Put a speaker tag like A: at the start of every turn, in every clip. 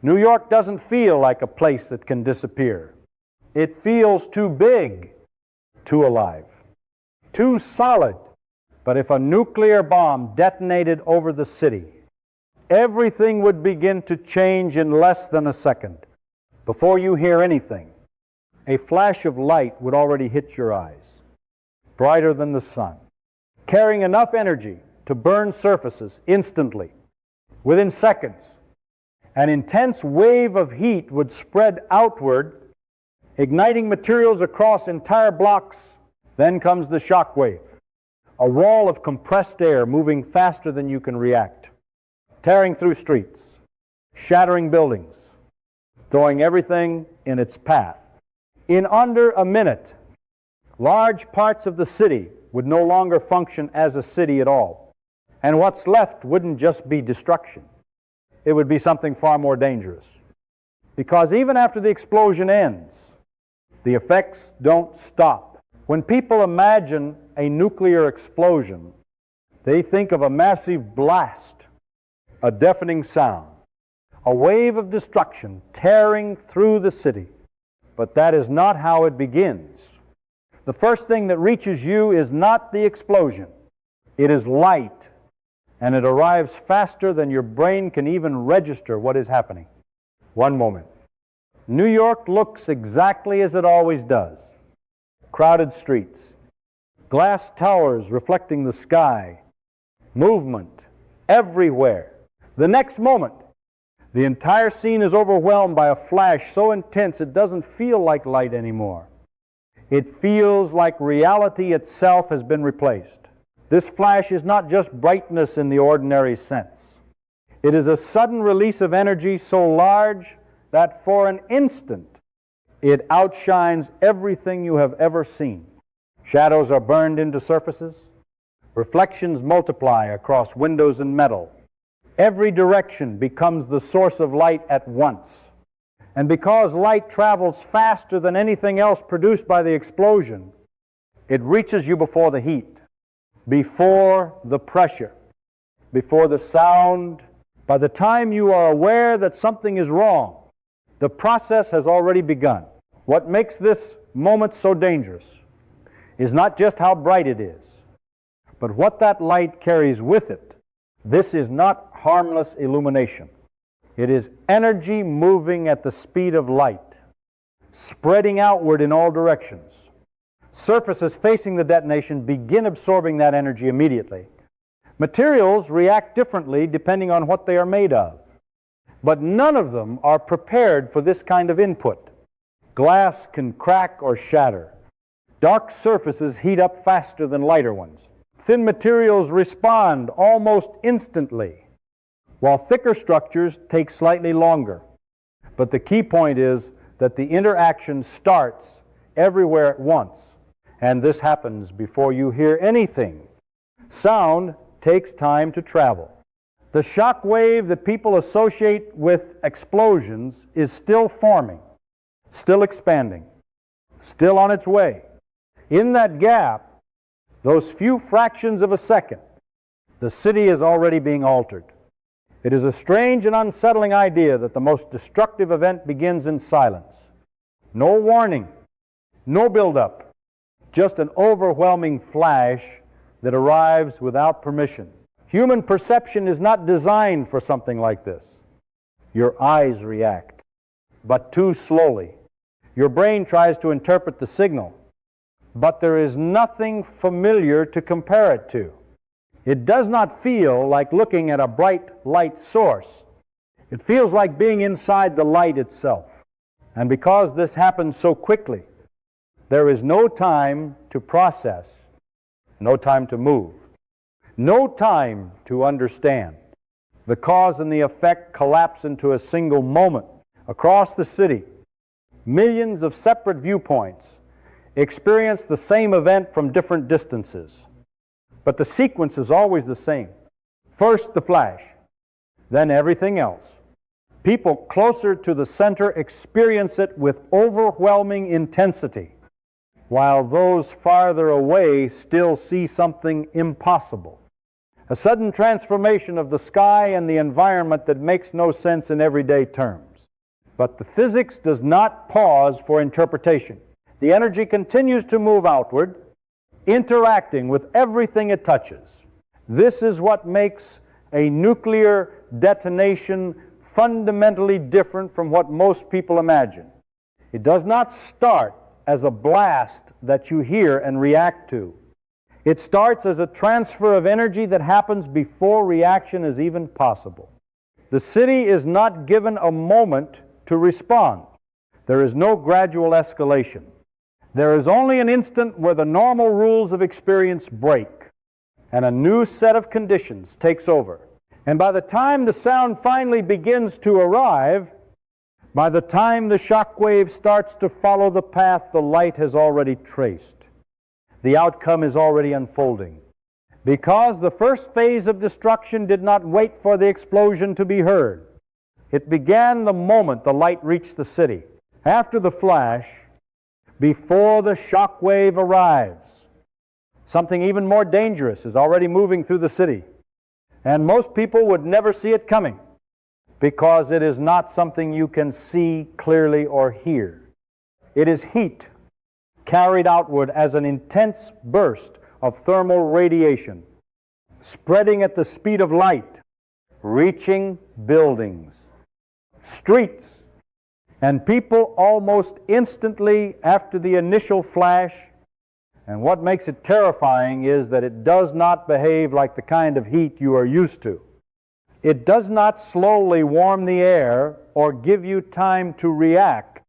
A: New York doesn't feel like a place that can disappear. It feels too big, too alive, too solid. But if a nuclear bomb detonated over the city, everything would begin to change in less than a second. Before you hear anything, a flash of light would already hit your eyes, brighter than the sun, carrying enough energy to burn surfaces instantly. Within seconds, an intense wave of heat would spread outward, igniting materials across entire blocks. Then comes the shockwave, a wall of compressed air moving faster than you can react, tearing through streets, shattering buildings, throwing everything in its path. In under a minute, large parts of the city would no longer function as a city at all. And what's left wouldn't just be destruction. It would be something far more dangerous. Because even after the explosion ends, the effects don't stop. When people imagine a nuclear explosion, they think of a massive blast, a deafening sound, a wave of destruction tearing through the city. But that is not how it begins. The first thing that reaches you is not the explosion. It is light, and it arrives faster than your brain can even register what is happening. One moment. New York looks exactly as it always does. Crowded streets, glass towers reflecting the sky, movement everywhere. The next moment, the entire scene is overwhelmed by a flash so intense it doesn't feel like light anymore. It feels like reality itself has been replaced. This flash is not just brightness in the ordinary sense. It is a sudden release of energy so large that for an instant it outshines everything you have ever seen. Shadows are burned into surfaces. Reflections multiply across windows and metal. Every direction becomes the source of light at once. And because light travels faster than anything else produced by the explosion, it reaches you before the heat, before the pressure, before the sound. By the time you are aware that something is wrong, the process has already begun. What makes this moment so dangerous is not just how bright it is, but what that light carries with it. This is not harmless illumination. It is energy moving at the speed of light, spreading outward in all directions. Surfaces facing the detonation begin absorbing that energy immediately. Materials react differently depending on what they are made of, but none of them are prepared for this kind of input. Glass can crack or shatter. Dark surfaces heat up faster than lighter ones. Thin materials respond almost instantly, while thicker structures take slightly longer. But the key point is that the interaction starts everywhere at once, and this happens before you hear anything. Sound takes time to travel. The shock wave that people associate with explosions is still forming, still expanding, still on its way. In that gap, those few fractions of a second, the city is already being altered. It is a strange and unsettling idea that the most destructive event begins in silence. No warning, no build-up, just an overwhelming flash that arrives without permission. Human perception is not designed for something like this. Your eyes react, but too slowly. Your brain tries to interpret the signal, but there is nothing familiar to compare it to. It does not feel like looking at a bright light source. It feels like being inside the light itself. And because this happens so quickly, there is no time to process, no time to move, no time to understand. The cause and the effect collapse into a single moment. Across the city, millions of separate viewpoints experience the same event from different distances. But the sequence is always the same. First the flash, then everything else. People closer to the center experience it with overwhelming intensity, while those farther away still see something impossible. A sudden transformation of the sky and the environment that makes no sense in everyday terms. But the physics does not pause for interpretation. The energy continues to move outward, interacting with everything it touches. This is what makes a nuclear detonation fundamentally different from what most people imagine. It does not start as a blast that you hear and react to. It starts as a transfer of energy that happens before reaction is even possible. The city is not given a moment to respond. There is no gradual escalation. There is only an instant where the normal rules of experience break and a new set of conditions takes over. And by the time the sound finally begins to arrive, by the time the shockwave starts to follow the path the light has already traced, the outcome is already unfolding. Because the first phase of destruction did not wait for the explosion to be heard. It began the moment the light reached the city. After the flash, before the shockwave arrives, something even more dangerous is already moving through the city. And most people would never see it coming because it is not something you can see clearly or hear. It is heat carried outward as an intense burst of thermal radiation, spreading at the speed of light, reaching buildings, streets, and people almost instantly after the initial flash. And what makes it terrifying is that it does not behave like the kind of heat you are used to. It does not slowly warm the air or give you time to react.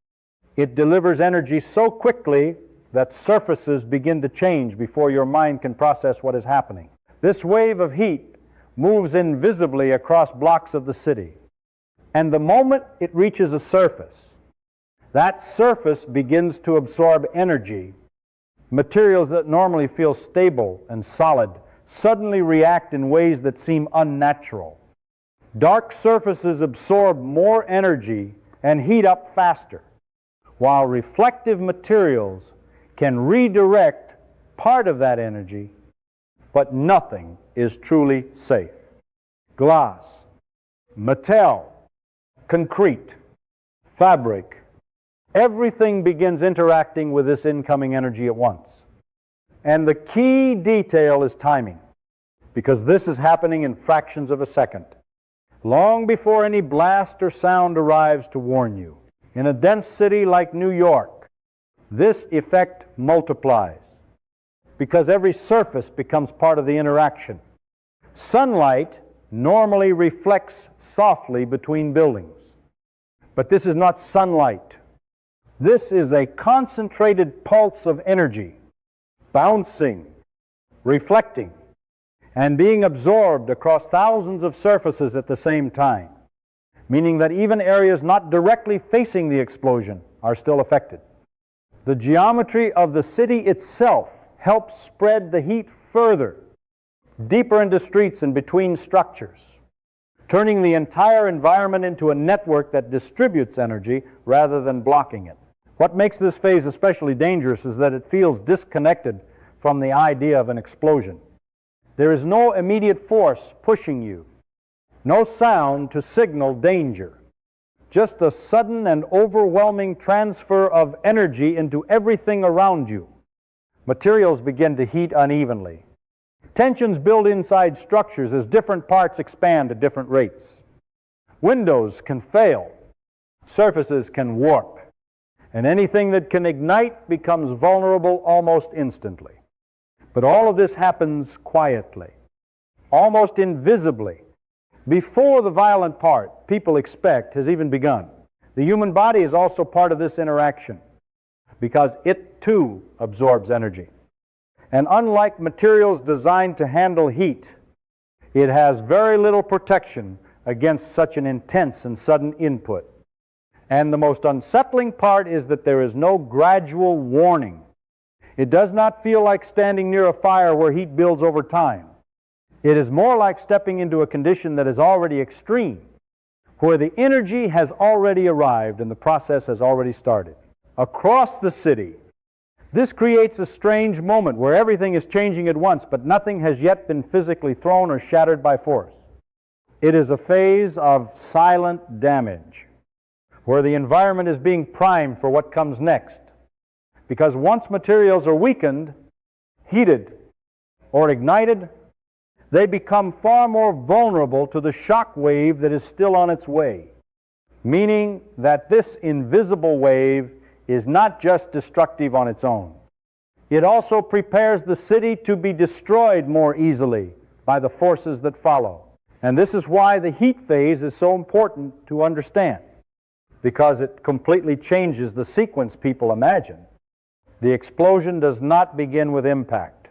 A: It delivers energy so quickly that surfaces begin to change before your mind can process what is happening. This wave of heat moves invisibly across blocks of the city. And the moment it reaches a surface, that surface begins to absorb energy. Materials that normally feel stable and solid suddenly react in ways that seem unnatural. Dark surfaces absorb more energy and heat up faster, while reflective materials can redirect part of that energy, but nothing is truly safe. Glass, metal, concrete, fabric, everything begins interacting with this incoming energy at once. And the key detail is timing, because this is happening in fractions of a second, long before any blast or sound arrives to warn you. In a dense city like New York, this effect multiplies because every surface becomes part of the interaction. Sunlight normally reflects softly between buildings, but this is not sunlight. This is a concentrated pulse of energy, bouncing, reflecting, and being absorbed across thousands of surfaces at the same time, meaning that even areas not directly facing the explosion are still affected. The geometry of the city itself helps spread the heat further, deeper into streets and between structures, turning the entire environment into a network that distributes energy rather than blocking it. What makes this phase especially dangerous is that it feels disconnected from the idea of an explosion. There is no immediate force pushing you, no sound to signal danger. Just a sudden and overwhelming transfer of energy into everything around you. Materials begin to heat unevenly. Tensions build inside structures as different parts expand at different rates. Windows can fail. Surfaces can warp. And anything that can ignite becomes vulnerable almost instantly. But all of this happens quietly, almost invisibly, before the violent part people expect has even begun. The human body is also part of this interaction because it too absorbs energy. And unlike materials designed to handle heat, it has very little protection against such an intense and sudden input. And the most unsettling part is that there is no gradual warning. It does not feel like standing near a fire where heat builds over time. It is more like stepping into a condition that is already extreme, where the energy has already arrived and the process has already started. Across the city, this creates a strange moment where everything is changing at once, but nothing has yet been physically thrown or shattered by force. It is a phase of silent damage. where the environment is being primed for what comes next. Because once materials are weakened, heated, or ignited, they become far more vulnerable to the shock wave that is still on its way. Meaning that this invisible wave is not just destructive on its own. It also prepares the city to be destroyed more easily by the forces that follow. And this is why the heat phase is so important to understand, because it completely changes the sequence people imagine. The explosion does not begin with impact.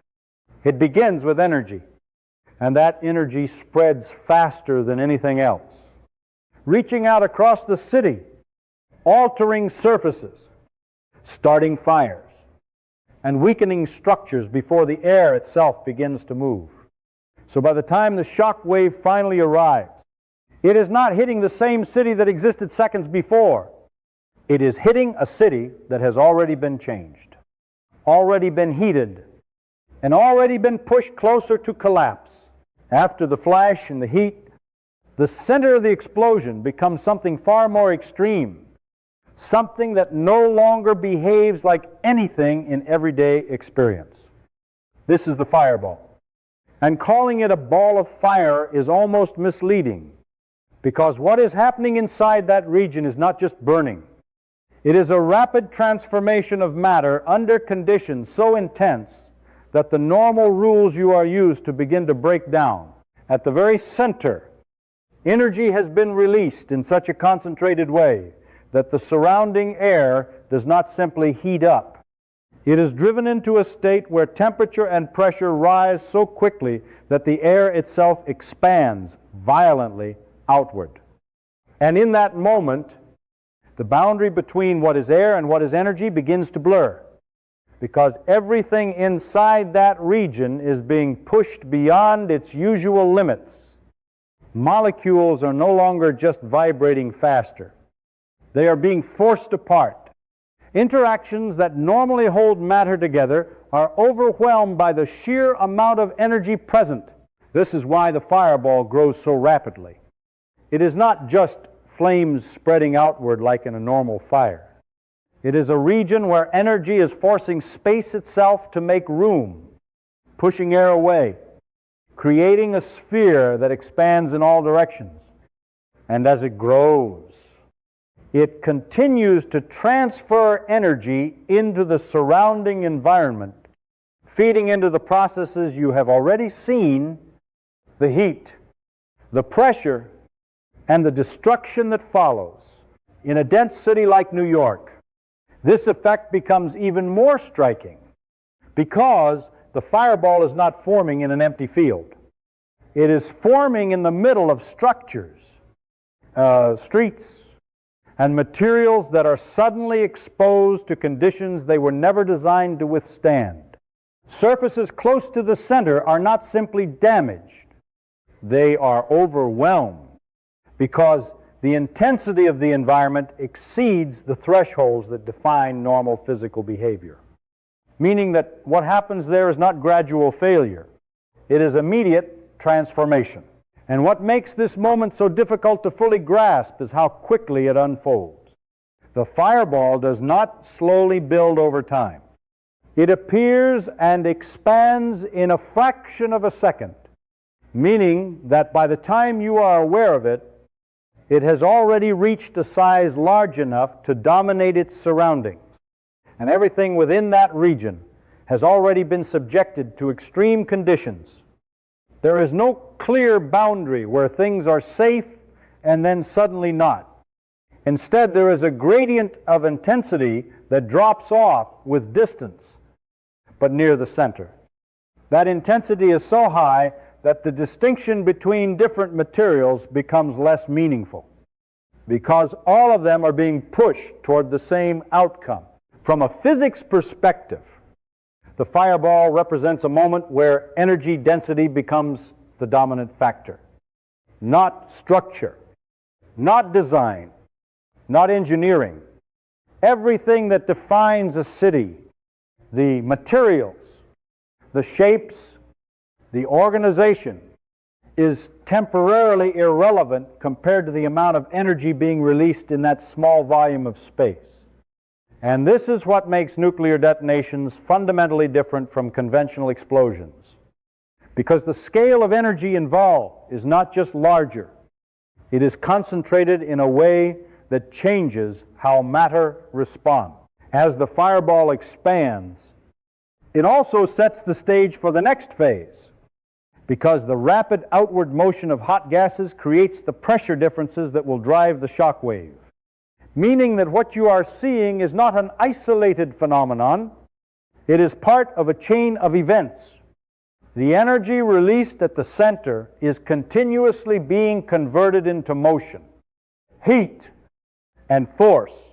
A: It begins with energy, and that energy spreads faster than anything else, reaching out across the city, altering surfaces, starting fires, and weakening structures before the air itself begins to move. So by the time the shock wave finally arrives, it is not hitting the same city that existed seconds before. It is hitting a city that has already been changed, already been heated, and already been pushed closer to collapse. After the flash and the heat, the center of the explosion becomes something far more extreme, something that no longer behaves like anything in everyday experience. This is the fireball. And calling it a ball of fire is almost misleading, because what is happening inside that region is not just burning. It is a rapid transformation of matter under conditions so intense that the normal rules you are used to begin to break down. At the very center, energy has been released in such a concentrated way that the surrounding air does not simply heat up. It is driven into a state where temperature and pressure rise so quickly that the air itself expands violently outward. And in that moment, the boundary between what is air and what is energy begins to blur, because everything inside that region is being pushed beyond its usual limits. Molecules are no longer just vibrating faster. They are being forced apart. Interactions that normally hold matter together are overwhelmed by the sheer amount of energy present. This is why the fireball grows so rapidly. It is not just flames spreading outward like in a normal fire. It is a region where energy is forcing space itself to make room, pushing air away, creating a sphere that expands in all directions. And as it grows, it continues to transfer energy into the surrounding environment, feeding into the processes you have already seen: the heat, the pressure, and the destruction that follows. In a dense city like New York, this effect becomes even more striking because the fireball is not forming in an empty field. It is forming in the middle of structures, streets, and materials that are suddenly exposed to conditions they were never designed to withstand. Surfaces close to the center are not simply damaged. They are overwhelmed because the intensity of the environment exceeds the thresholds that define normal physical behavior. Meaning that what happens there is not gradual failure. It is immediate transformation. And what makes this moment so difficult to fully grasp is how quickly it unfolds. The fireball does not slowly build over time. It appears and expands in a fraction of a second, meaning that by the time you are aware of it, it has already reached a size large enough to dominate its surroundings. And everything within that region has already been subjected to extreme conditions. There is no clear boundary where things are safe and then suddenly not. Instead, there is a gradient of intensity that drops off with distance, but near the center. That intensity is so high that the distinction between different materials becomes less meaningful, because all of them are being pushed toward the same outcome. From a physics perspective, the fireball represents a moment where energy density becomes the dominant factor. Not structure, not design, not engineering. Everything that defines a city, the materials, the shapes, the organization, is temporarily irrelevant compared to the amount of energy being released in that small volume of space. And this is what makes nuclear detonations fundamentally different from conventional explosions. Because the scale of energy involved is not just larger, it is concentrated in a way that changes how matter responds. As the fireball expands, it also sets the stage for the next phase, because the rapid outward motion of hot gases creates the pressure differences that will drive the shock wave. Meaning that what you are seeing is not an isolated phenomenon, it is part of a chain of events. The energy released at the center is continuously being converted into motion, heat, and force.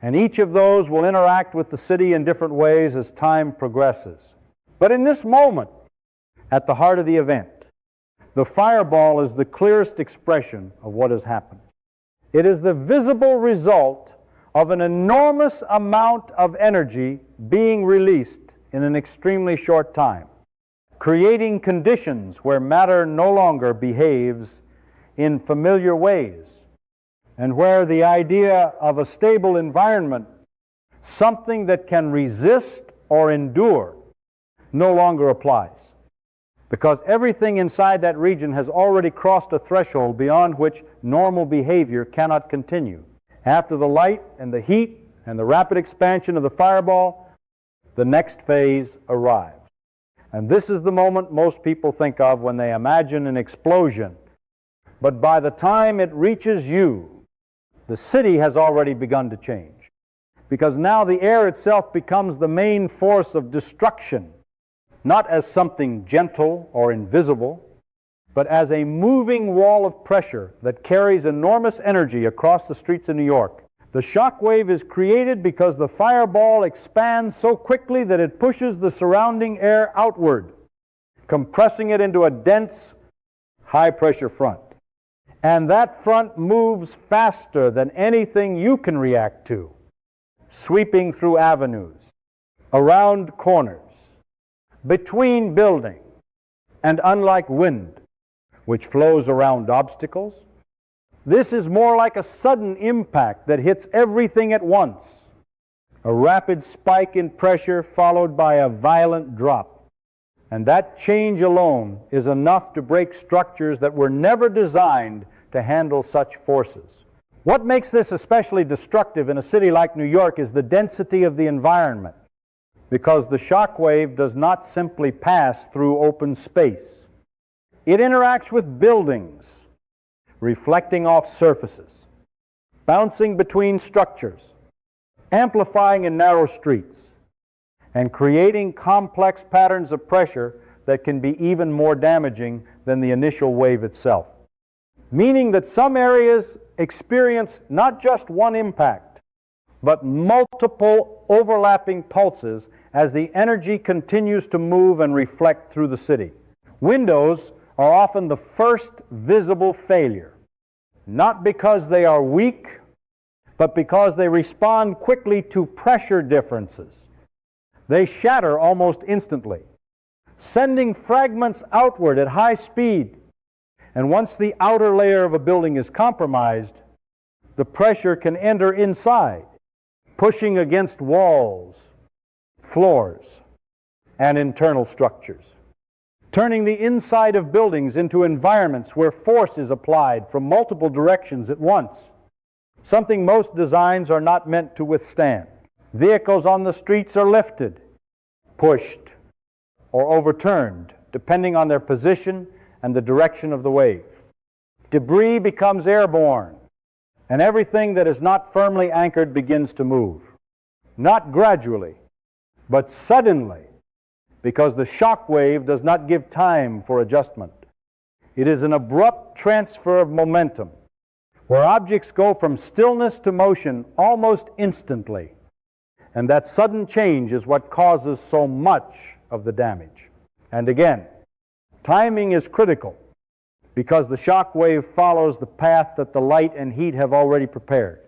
A: And each of those will interact with the city in different ways as time progresses. But in this moment, at the heart of the event, the fireball is the clearest expression of what has happened. It is the visible result of an enormous amount of energy being released in an extremely short time, creating conditions where matter no longer behaves in familiar ways, and where the idea of a stable environment, something that can resist or endure, no longer applies. Because everything inside that region has already crossed a threshold beyond which normal behavior cannot continue. After the light and the heat and the rapid expansion of the fireball, the next phase arrives. And this is the moment most people think of when they imagine an explosion. But by the time it reaches you, the city has already begun to change. Because now the air itself becomes the main force of destruction, not as something gentle or invisible, but as a moving wall of pressure that carries enormous energy across the streets of New York. The shock wave is created because the fireball expands so quickly that it pushes the surrounding air outward, compressing it into a dense, high-pressure front. And that front moves faster than anything you can react to, sweeping through avenues, around corners, between buildings, and unlike wind, which flows around obstacles, this is more like a sudden impact that hits everything at once, a rapid spike in pressure followed by a violent drop. And that change alone is enough to break structures that were never designed to handle such forces. What makes this especially destructive in a city like New York is the density of the environment, because the shock wave does not simply pass through open space. It interacts with buildings, reflecting off surfaces, bouncing between structures, amplifying in narrow streets, and creating complex patterns of pressure that can be even more damaging than the initial wave itself. Meaning that some areas experience not just one impact, but multiple overlapping pulses as the energy continues to move and reflect through the city. Windows are often the first visible failure, not because they are weak, but because they respond quickly to pressure differences. They shatter almost instantly, sending fragments outward at high speed. And once the outer layer of a building is compromised, the pressure can enter inside, pushing against walls, floors, and internal structures, turning the inside of buildings into environments where force is applied from multiple directions at once, something most designs are not meant to withstand. Vehicles on the streets are lifted, pushed, or overturned, depending on their position and the direction of the wave. Debris becomes airborne, and everything that is not firmly anchored begins to move. Not gradually, but suddenly, because the shock wave does not give time for adjustment. It is an abrupt transfer of momentum, where objects go from stillness to motion almost instantly. And that sudden change is what causes so much of the damage. And again, timing is critical, because the shock wave follows the path that the light and heat have already prepared.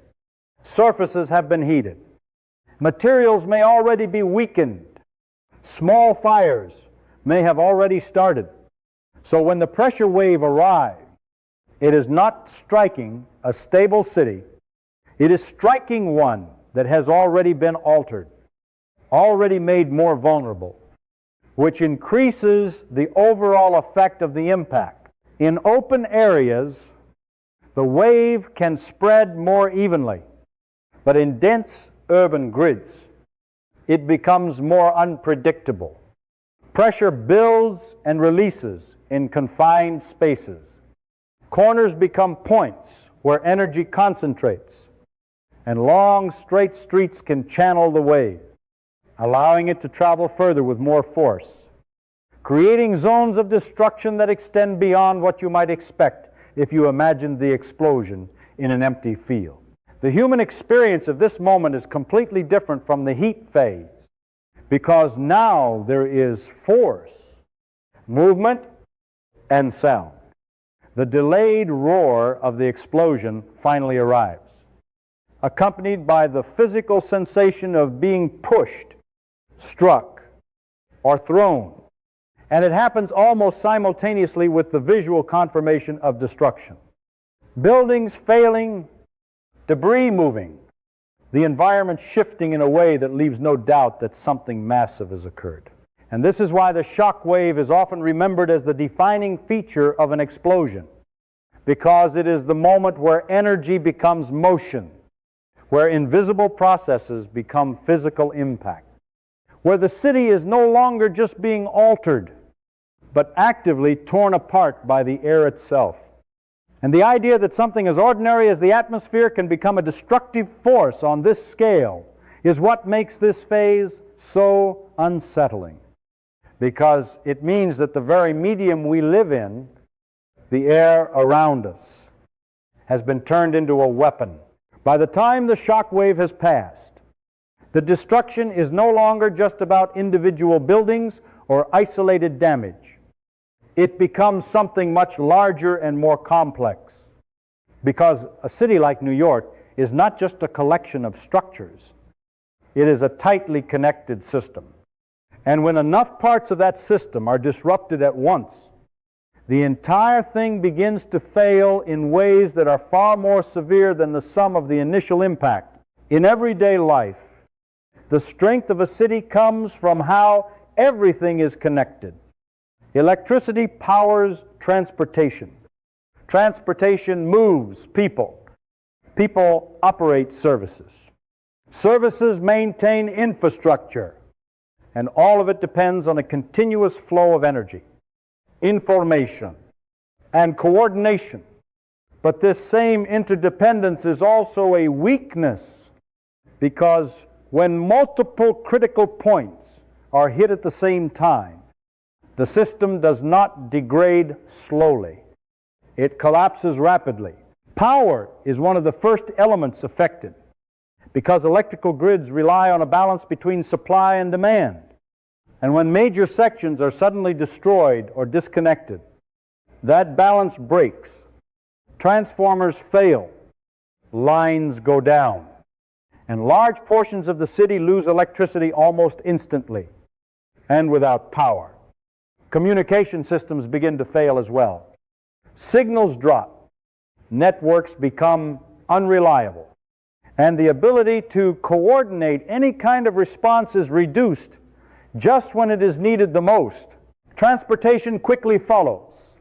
A: Surfaces have been heated. Materials may already be weakened. Small fires may have already started. So when the pressure wave arrives, it is not striking a stable city. It is striking one that has already been altered, already made more vulnerable, which increases the overall effect of the impact. In open areas, the wave can spread more evenly, but in dense urban grids, it becomes more unpredictable. Pressure builds and releases in confined spaces. Corners become points where energy concentrates, and long, straight streets can channel the wave, allowing it to travel further with more force, creating zones of destruction that extend beyond what you might expect if you imagined the explosion in an empty field. The human experience of this moment is completely different from the heat phase, because now there is force, movement, and sound. The delayed roar of the explosion finally arrives, accompanied by the physical sensation of being pushed, struck, or thrown. And it happens almost simultaneously with the visual confirmation of destruction. Buildings failing, debris moving, the environment shifting in a way that leaves no doubt that something massive has occurred. And this is why the shock wave is often remembered as the defining feature of an explosion, because it is the moment where energy becomes motion, where invisible processes become physical impact, where the city is no longer just being altered, but actively torn apart by the air itself. And the idea that something as ordinary as the atmosphere can become a destructive force on this scale is what makes this phase so unsettling, because it means that the very medium we live in, the air around us, has been turned into a weapon. By the time the shock wave has passed, the destruction is no longer just about individual buildings or isolated damage. It becomes something much larger and more complex, because a city like New York is not just a collection of structures. It is a tightly connected system. And when enough parts of that system are disrupted at once, the entire thing begins to fail in ways that are far more severe than the sum of the initial impact. In everyday life, the strength of a city comes from how everything is connected. Electricity powers transportation. Transportation moves people. People operate services. Services maintain infrastructure. And all of it depends on a continuous flow of energy, information, and coordination. But this same interdependence is also a weakness, because when multiple critical points are hit at the same time, the system does not degrade slowly. It collapses rapidly. Power is one of the first elements affected, because electrical grids rely on a balance between supply and demand. And when major sections are suddenly destroyed or disconnected, that balance breaks. Transformers fail. Lines go down. And large portions of the city lose electricity almost instantly. And without power, communication systems begin to fail as well. Signals drop. Networks become unreliable. And the ability to coordinate any kind of response is reduced just when it is needed the most. Transportation quickly follows.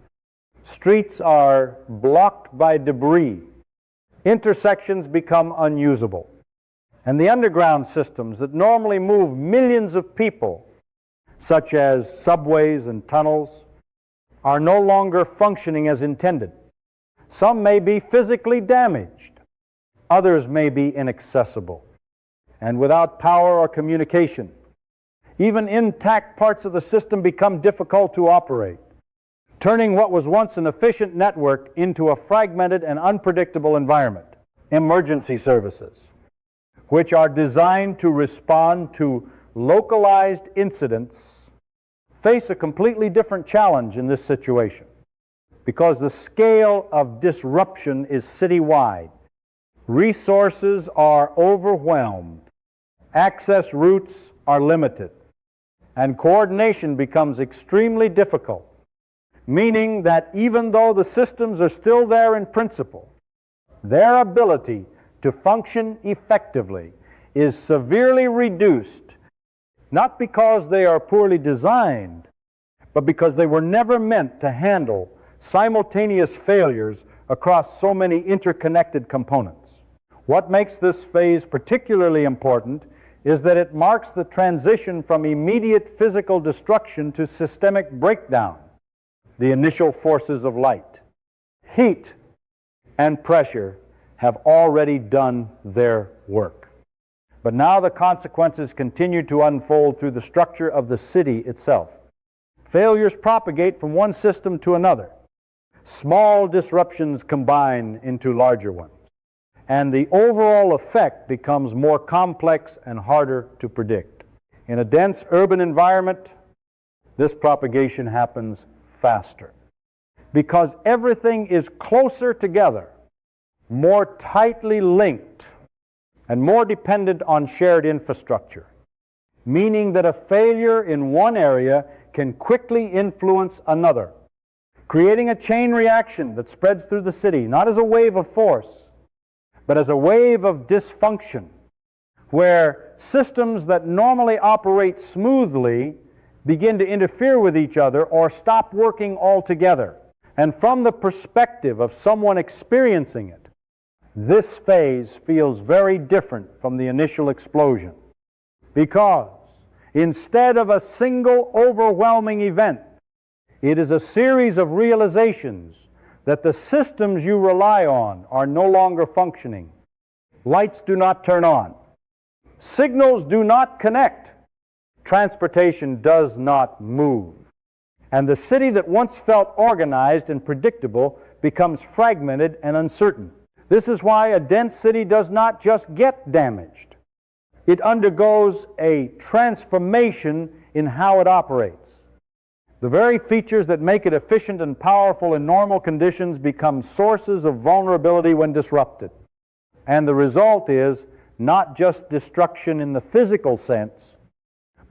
A: Streets are blocked by debris. Intersections become unusable. And the underground systems that normally move millions of people, such as subways and tunnels, are no longer functioning as intended. Some may be physically damaged. Others may be inaccessible. And without power or communication, even intact parts of the system become difficult to operate, turning what was once an efficient network into a fragmented and unpredictable environment. Emergency services, which are designed to respond to localized incidents, face a completely different challenge in this situation, because the scale of disruption is citywide. Resources are overwhelmed, access routes are limited, and coordination becomes extremely difficult. meaning that even though the systems are still there in principle, their ability to function effectively is severely reduced, not because they are poorly designed, but because they were never meant to handle simultaneous failures across so many interconnected components. What makes this phase particularly important is that it marks the transition from immediate physical destruction to systemic breakdown, the initial forces of light. Heat and pressure have already done their work. But now the consequences continue to unfold through the structure of the city itself. Failures propagate from one system to another. Small disruptions combine into larger ones. And the overall effect becomes more complex and harder to predict. In a dense urban environment, this propagation happens faster because everything is closer together, more tightly linked, and more dependent on shared infrastructure, meaning that a failure in one area can quickly influence another, creating a chain reaction that spreads through the city, not as a wave of force, but as a wave of dysfunction, where systems that normally operate smoothly begin to interfere with each other or stop working altogether. And from the perspective of someone experiencing it, this phase feels very different from the initial explosion, because instead of a single overwhelming event, it is a series of realizations that the systems you rely on are no longer functioning. Lights do not turn on. Signals do not connect. Transportation does not move. And the city that once felt organized and predictable becomes fragmented and uncertain. This is why a dense city does not just get damaged. It undergoes a transformation in how it operates. The very features that make it efficient and powerful in normal conditions become sources of vulnerability when disrupted. And the result is not just destruction in the physical sense,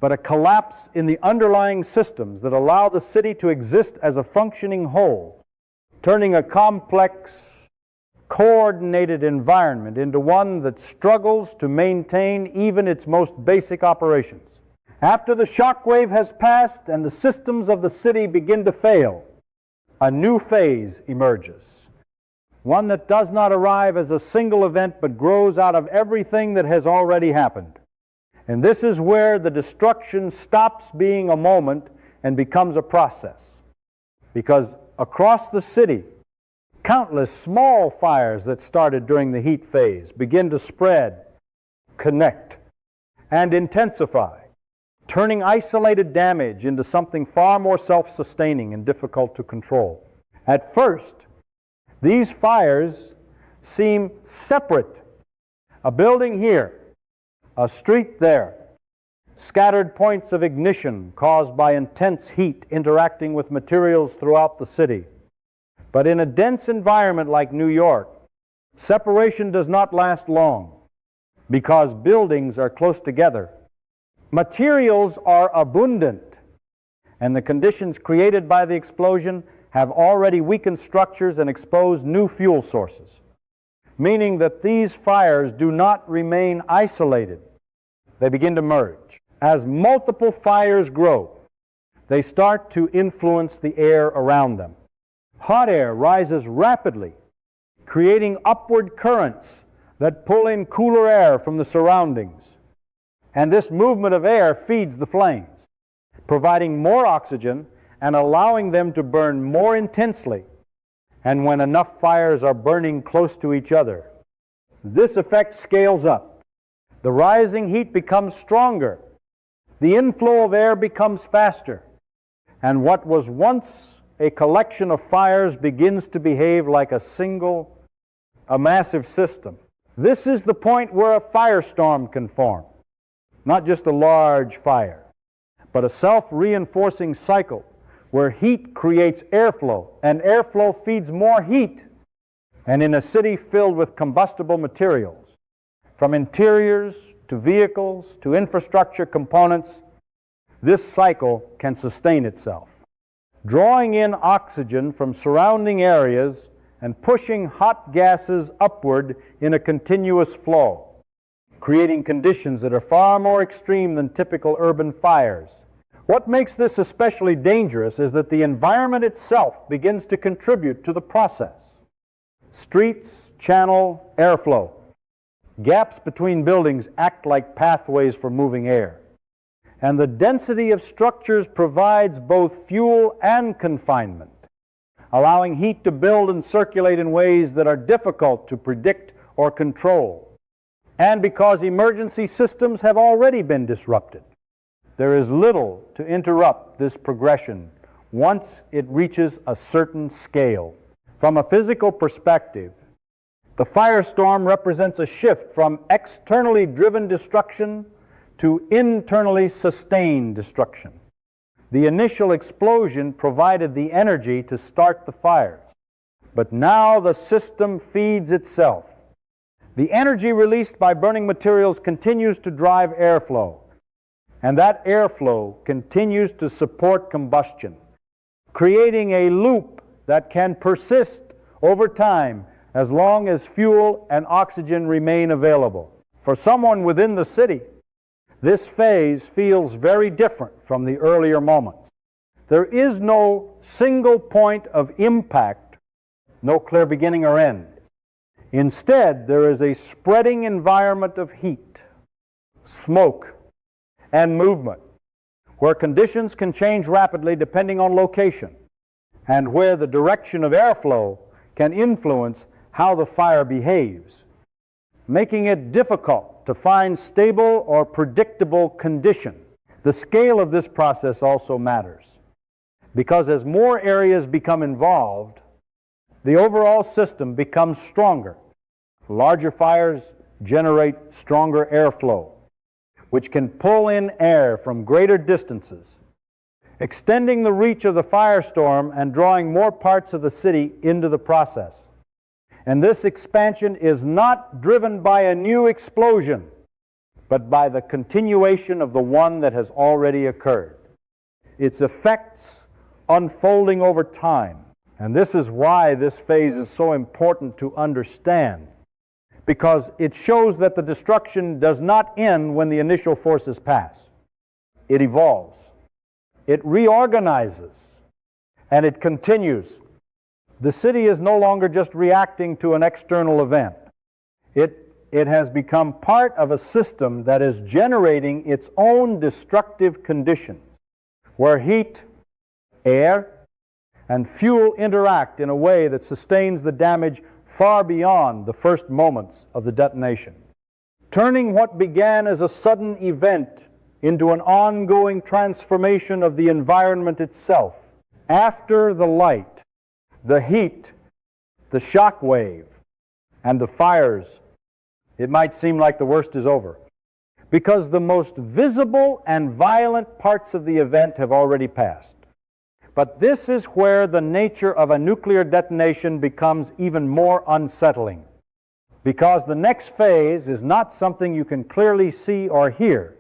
A: but a collapse in the underlying systems that allow the city to exist as a functioning whole, turning a complex, coordinated environment into one that struggles to maintain even its most basic operations. After the shockwave has passed and the systems of the city begin to fail, a new phase emerges, one that does not arrive as a single event but grows out of everything that has already happened. And this is where the destruction stops being a moment and becomes a process. Because across the city, countless small fires that started during the heat phase begin to spread, connect, and intensify, turning isolated damage into something far more self-sustaining and difficult to control. At first, these fires seem separate. A building here, a street there, scattered points of ignition caused by intense heat interacting with materials throughout the city. But in a dense environment like New York, separation does not last long because buildings are close together. Materials are abundant, and the conditions created by the explosion have already weakened structures and exposed new fuel sources, meaning that these fires do not remain isolated. They begin to merge. As multiple fires grow, they start to influence the air around them. Hot air rises rapidly, creating upward currents that pull in cooler air from the surroundings. And this movement of air feeds the flames, providing more oxygen and allowing them to burn more intensely. And when enough fires are burning close to each other, this effect scales up. The rising heat becomes stronger. The inflow of air becomes faster. And what was once a collection of fires begins to behave like a massive system. This is the point where a firestorm can form. Not just a large fire, but a self-reinforcing cycle where heat creates airflow, and airflow feeds more heat. And in a city filled with combustible materials, from interiors to vehicles to infrastructure components, this cycle can sustain itself. drawing in oxygen from surrounding areas and pushing hot gases upward in a continuous flow, creating conditions that are far more extreme than typical urban fires. What makes this especially dangerous is that the environment itself begins to contribute to the process. Streets channel airflow. Gaps between buildings act like pathways for moving air. And the density of structures provides both fuel and confinement, allowing heat to build and circulate in ways that are difficult to predict or control. And because emergency systems have already been disrupted, there is little to interrupt this progression once it reaches a certain scale. From a physical perspective, the firestorm represents a shift from externally driven destruction to internally sustained destruction. The initial explosion provided the energy to start the fires, but now the system feeds itself. The energy released by burning materials continues to drive airflow, and that airflow continues to support combustion, creating a loop that can persist over time as long as fuel and oxygen remain available. For someone within the city, this phase feels very different from the earlier moments. There is no single point of impact, no clear beginning or end. Instead, there is a spreading environment of heat, smoke, and movement, where conditions can change rapidly depending on location, and where the direction of airflow can influence how the fire behaves, making it difficult to find stable or predictable condition. The scale of this process also matters, because as more areas become involved, the overall system becomes stronger. Larger fires generate stronger airflow, which can pull in air from greater distances, extending the reach of the firestorm and drawing more parts of the city into the process. And this expansion is not driven by a new explosion, but by the continuation of the one that has already occurred. Its effects unfolding over time. And this is why this phase is so important to understand, because it shows that the destruction does not end when the initial forces pass. It evolves, it reorganizes, and it continues. The city is no longer just reacting to an external event. It has become part of a system that is generating its own destructive conditions, where heat, air, and fuel interact in a way that sustains the damage far beyond the first moments of the detonation, turning what began as a sudden event into an ongoing transformation of the environment itself. After the light, the heat, the shockwave, and the fires, it might seem like the worst is over, because the most visible and violent parts of the event have already passed. But this is where the nature of a nuclear detonation becomes even more unsettling, because the next phase is not something you can clearly see or hear,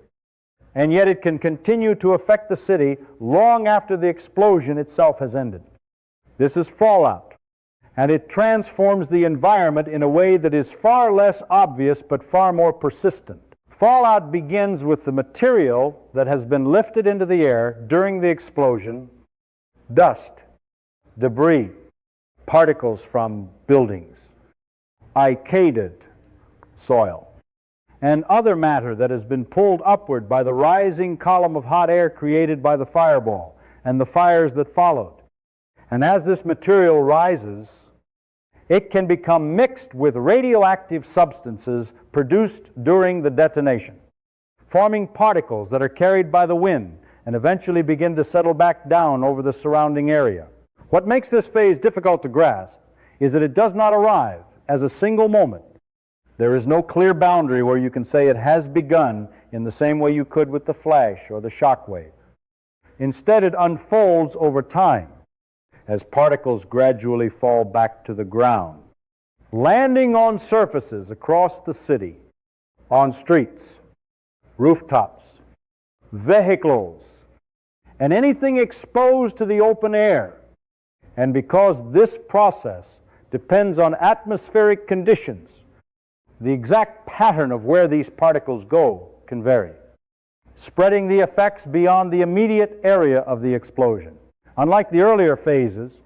A: and yet it can continue to affect the city long after the explosion itself has ended. This is fallout, and it transforms the environment in a way that is far less obvious but far more persistent. Fallout begins with the material that has been lifted into the air during the explosion: dust, debris, particles from buildings, icaded soil, and other matter that has been pulled upward by the rising column of hot air created by the fireball and the fires that followed. And as this material rises, it can become mixed with radioactive substances produced during the detonation, forming particles that are carried by the wind and eventually begin to settle back down over the surrounding area. What makes this phase difficult to grasp is that it does not arrive as a single moment. There is no clear boundary where you can say it has begun in the same way you could with the flash or the shockwave. Instead, it unfolds over time as particles gradually fall back to the ground, landing on surfaces across the city, on streets, rooftops, vehicles, and anything exposed to the open air. And because this process depends on atmospheric conditions, the exact pattern of where these particles go can vary, spreading the effects beyond the immediate area of the explosion. Unlike the earlier phases,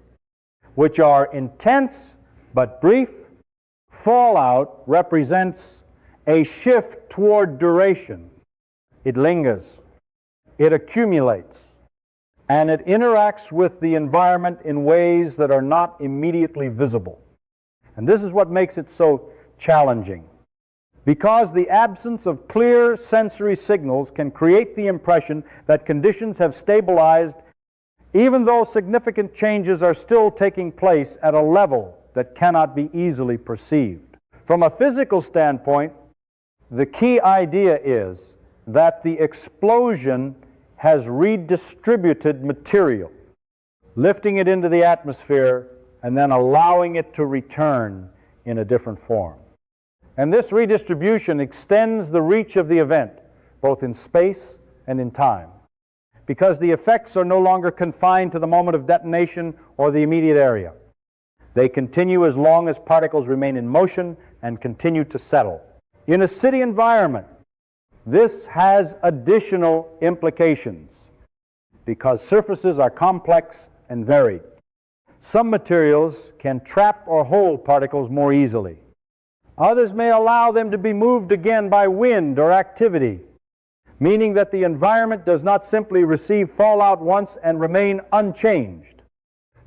A: which are intense but brief, fallout represents a shift toward duration. It lingers, it accumulates, and it interacts with the environment in ways that are not immediately visible. And this is what makes it so challenging, because the absence of clear sensory signals can create the impression that conditions have stabilized, even though significant changes are still taking place at a level that cannot be easily perceived. From a physical standpoint, the key idea is that the explosion has redistributed material, lifting it into the atmosphere and then allowing it to return in a different form. And this redistribution extends the reach of the event, both in space and in time, because the effects are no longer confined to the moment of detonation or the immediate area. They continue as long as particles remain in motion and continue to settle. In a city environment, this has additional implications because surfaces are complex and varied. Some materials can trap or hold particles more easily. Others may allow them to be moved again by wind or activity, meaning that the environment does not simply receive fallout once and remain unchanged.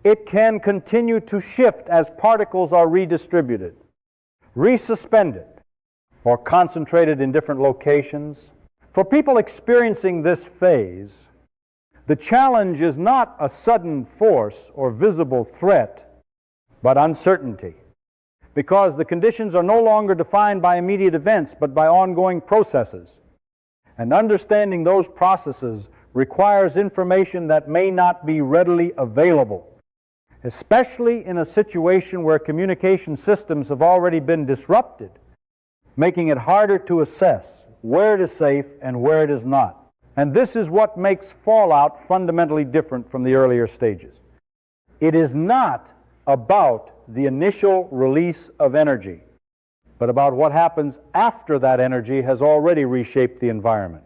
A: It can continue to shift as particles are redistributed, resuspended, or concentrated in different locations. For people experiencing this phase, the challenge is not a sudden force or visible threat, but uncertainty, because the conditions are no longer defined by immediate events, but by ongoing processes. And understanding those processes requires information that may not be readily available, especially in a situation where communication systems have already been disrupted, making it harder to assess where it is safe and where it is not. And this is what makes fallout fundamentally different from the earlier stages. It is not about the initial release of energy, but about what happens after that energy has already reshaped the environment.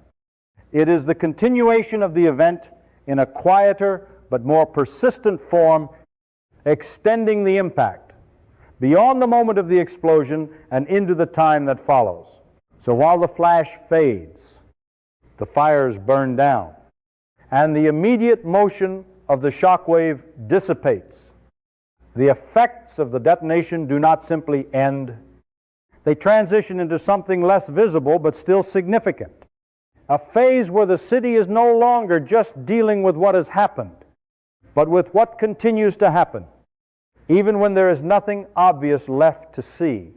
A: It is the continuation of the event in a quieter but more persistent form, extending the impact beyond the moment of the explosion and into the time that follows. So while the flash fades, the fires burn down, and the immediate motion of the shockwave dissipates, the effects of the detonation do not simply end. They transition into something less visible but still significant, a phase where the city is no longer just dealing with what has happened, but with what continues to happen, even when there is nothing obvious left to see.